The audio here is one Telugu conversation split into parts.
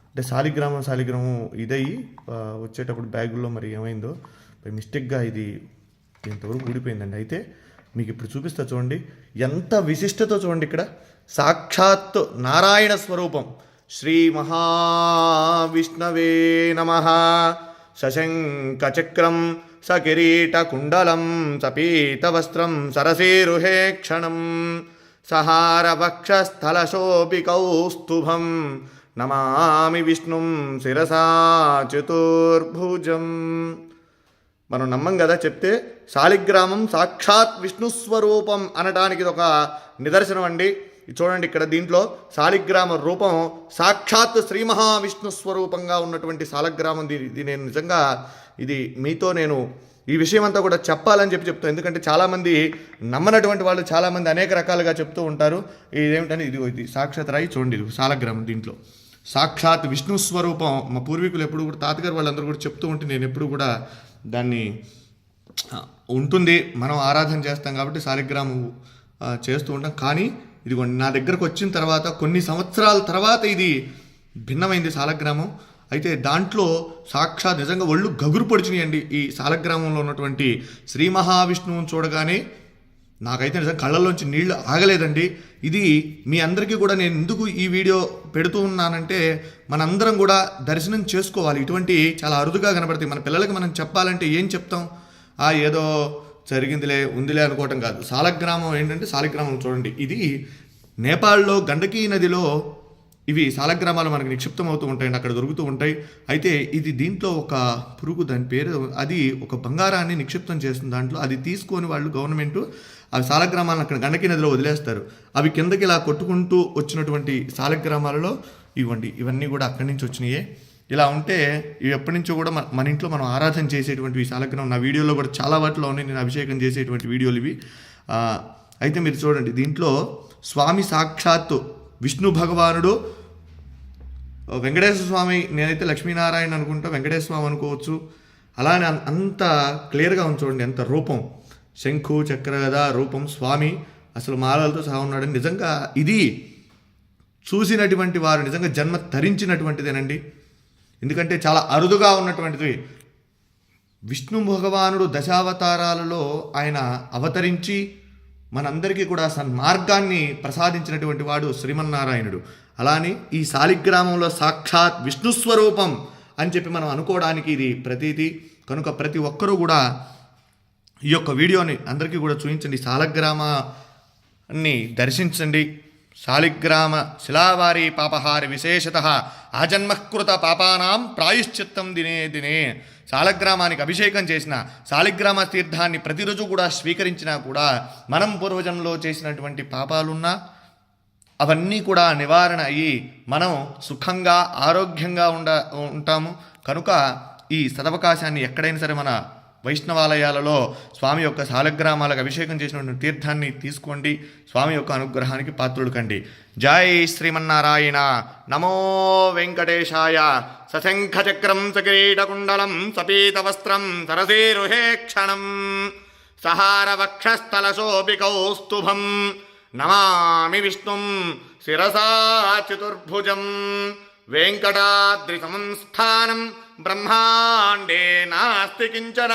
అంటే శాలిగ్రామం ఇదయ్యి వచ్చేటప్పుడు బ్యాగుల్లో మరి ఏమైందో మిస్టేక్గా ఇది ఇంతవరకు ఊడిపోయిందండి. అయితే మీకు ఇప్పుడు చూపిస్తా చూడండి, ఎంత విశిష్టతో చూడండి. ఇక్కడ సాక్షాత్ నారాయణ స్వరూపం. శ్రీ మహావిష్ణవే నమః. సశంఖచక్రం సకిరీటకుండలం సపీతవస్త్రం సరసీరుహే క్షణం సహారవక్షస్థలశోభికౌస్తుభం నమామి విష్ణుం శిరసా చతుర్భుజం. మనం నమ్మం కదా చెప్తే. శాలిగ్రామం సాక్షాత్ విష్ణుస్వరూపం అనడానికి ఇది ఒక నిదర్శనం అండి. చూడండి ఇక్కడ దీంట్లో శాలిగ్రామ రూపం సాక్షాత్ శ్రీ మహావిష్ణు స్వరూపంగా ఉన్నటువంటి శాలిగ్రామం. ఇది నేను నిజంగా ఇది మీతో నేను ఈ విషయం అంతా కూడా చెప్పాలని చెప్తాను. ఎందుకంటే చాలామంది నమ్మనటువంటి వాళ్ళు చాలామంది అనేక రకాలుగా చెప్తూ ఉంటారు. ఇదేమిటని ఇది సాక్షాత్ రాయి చూడండి, ఇది శాలిగ్రామం. దీంట్లో సాక్షాత్ విష్ణు స్వరూపం. మా పూర్వీకులు ఎప్పుడు కూడా తాతగారు వాళ్ళందరూ కూడా చెప్తూ ఉంటే నేను ఎప్పుడు కూడా దాన్ని ఉంటుంది, మనం ఆరాధన చేస్తాం కాబట్టి శాలిగ్రామం చేస్తూ ఉంటాం. కానీ ఇదిగోండి నా దగ్గరకు వచ్చిన తర్వాత కొన్ని సంవత్సరాల తర్వాత ఇది భిన్నమైంది శాలిగ్రామం. అయితే దాంట్లో సాక్షాత్ నిజంగా ఒళ్ళు గగురు పొడిచినాయండి. ఈ శాలిగ్రామంలో ఉన్నటువంటి శ్రీ మహావిష్ణువుని చూడగానే నాకైతే నిజంగా కళ్ళల్లోంచి నీళ్లు ఆగలేదండి. ఇది మీ అందరికీ కూడా నేను ఎందుకు ఈ వీడియో పెడుతూ ఉన్నానంటే మనందరం కూడా దర్శనం చేసుకోవాలి. ఇటువంటి చాలా అరుదుగా కనబడతాయి. మన పిల్లలకి మనం చెప్పాలంటే ఏం చెప్తాం? ఏదో జరిగిందిలే ఉందిలే అనుకోవటం కాదు. శాలిగ్రామం ఏంటంటే శాలిగ్రామం చూడండి, ఇది నేపాల్లో గండకీ నదిలో ఇవి శాలిగ్రామాలు మనకి నిక్షిప్తం అవుతూ ఉంటాయండి, అక్కడ దొరుకుతూ ఉంటాయి. అయితే ఇది దీంట్లో ఒక పురుగు, దాని పేరు, అది ఒక బంగారాన్ని నిక్షిప్తం చేస్తుంది దాంట్లో. అది తీసుకొని వాళ్ళు గవర్నమెంట్ ఆ శాలిగ్రామాలను అక్కడ గండకీ నదిలో వదిలేస్తారు. అవి కిందకి ఇలా కొట్టుకుంటూ వచ్చినటువంటి శాలిగ్రామాలలో ఇవన్నీ కూడా అక్కడి నుంచి వచ్చినాయే. ఇలా ఉంటే ఇవి ఎప్పటి నుంచో కూడా మన ఇంట్లో మనం ఆరాధన చేసేటువంటి ఈ శాలిగ్రామం నా వీడియోలో కూడా చాలా వాటిలో ఉన్నాయి. నేను అభిషేకం చేసేటువంటి వీడియోలు ఇవి. అయితే మీరు చూడండి, దీంట్లో స్వామి సాక్షాత్తు విష్ణు భగవానుడు, వెంకటేశ్వర స్వామి, నేనైతే లక్ష్మీనారాయణ అనుకుంటా, వెంకటేశ్వర స్వామి అనుకోవచ్చు. అలానే అంత క్లియర్గా ఉంది చూడండి, ఎంత రూపం, శంఖు చక్రగద రూపం, స్వామి అసలు మాలలతో సహా ఉన్నాడు. నిజంగా ఇది చూసినటువంటి వారు నిజంగా జన్మ తరించినటువంటిదేనండి. ఎందుకంటే చాలా అరుదుగా ఉన్నటువంటిది. విష్ణు భగవానుడు దశావతారాలలో ఆయన అవతరించి మనందరికీ కూడా సన్మార్గాన్ని ప్రసాదించినటువంటి వాడు శ్రీమన్నారాయణుడు. అలానే ఈ శాలిగ్రామంలో సాక్షాత్ విష్ణుస్వరూపం అని చెప్పి మనం అనుకోవడానికి ఇది ప్రతీతి. కనుక ప్రతి ఒక్కరూ కూడా ఈ యొక్క వీడియోని అందరికీ కూడా చూపించండి, శాలిగ్రామాన్ని దర్శించండి. శాలిగ్రామ శిలావారి పాపహారి విశేషత ఆజన్మకృత పాపానాం ప్రాయశ్చిత్తం దినే దినే. శాలిగ్రామానికి అభిషేకం చేసిన, శాలిగ్రామ తీర్థాన్ని ప్రతిరోజు కూడా స్వీకరించినా కూడా మనం పూర్వజన్మలో చేసినటువంటి పాపాలున్నా అవన్నీ కూడా నివారణ అయ్యి మనం సుఖంగా ఆరోగ్యంగా ఉంటాము. కనుక ఈ సదవకాశాన్ని ఎక్కడైనా సరే మన వైష్ణవాలయాలలో స్వామి యొక్క శాలిగ్రామాలకు అభిషేకం చేసినటువంటి తీర్థాన్ని తీసుకోండి. స్వామి యొక్క అనుగ్రహానికి పాత్రులు కండి. జై శ్రీమన్నారాయణ. నమో వెంకటేశాయ. సశంఖచక్రం సకిరీటకుండలం సపీతవస్త్రం సరసీరుహే క్షణం సహారవక్షస్థలశోభికౌస్తుభం నమామి విష్ణుం శిరసా చతుర్భుజం. వెంకటాద్రి సంస్థానం బ్రహ్మాండే నాస్తి కించన.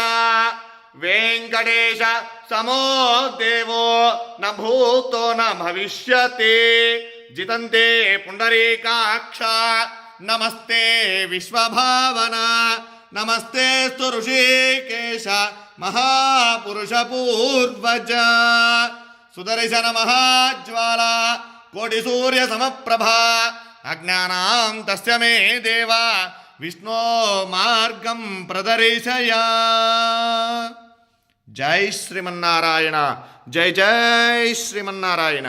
వెంకటేశ సమో దేవో న భూతో న భవిష్యతి. జితంతే పుండరీకాక్ష నమస్తే విశ్వభావన. నమస్తే స్తు ఋషికేశ మహాపురుష పూర్వజ. సుదర్శన మహాజ్వాల కోటి సూర్య సమప్రభా. అజ్ఞానాం తస్య మే దేవా విష్ణో మార్గం ప్రదర్శయ. జై శ్రీమన్నారాయణ. జై జై శ్రీమన్నారాయణ.